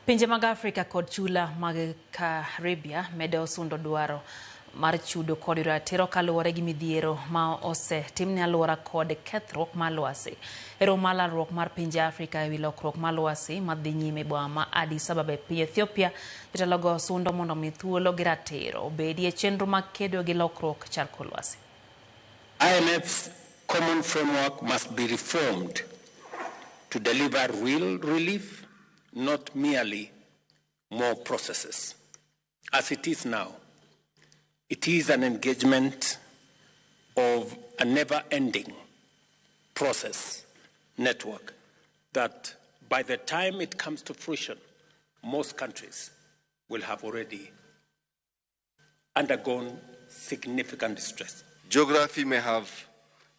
Pinje mag Afrika kod chula mag Karibia medo sundo dwaro mar chudo kod ratiro kaluwore gi midhiero ma osetimne aluora kod kethruok mar lwasi. Ero malarruok mar pinje Afrika ewi lokruok mar lwasi madhi nyime boma ma Addis Ababa e piny Ethiopia, jotelo sundo mondo mi thuolo gi ratiro obedie chenro mag kedo gi lokruok chal kod lwasi. IMF's common framework must be reformed to deliver real relief, not merely more processes. As it is now, it is an engagement of a never-ending process network that by the time it comes to fruition, most countries will have already undergone significant distress. Geography may have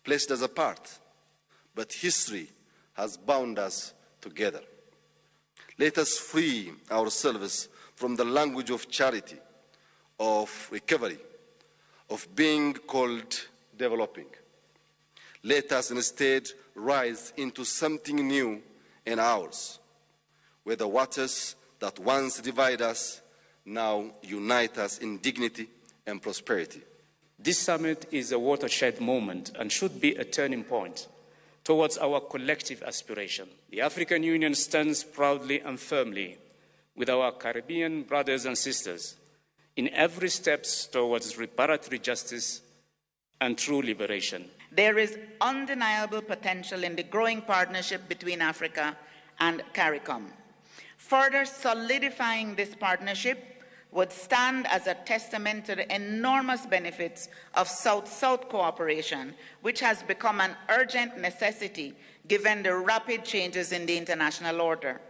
placed us apart, but history has bound us together. Let us free ourselves from the language of charity, of recovery, of being called developing. Let us instead rise into something new and ours, where the waters that once divide us now unite us in dignity and prosperity. This summit is a watershed moment and should be a turning point towards our collective aspiration. The African Union stands proudly and firmly with our Caribbean brothers and sisters in every step towards reparatory justice and true liberation. There is undeniable potential in the growing partnership between Africa and CARICOM. Further solidifying this partnership would stand as a testament to the enormous benefits of South-South cooperation, which has become an urgent necessity given the rapid changes in the international order.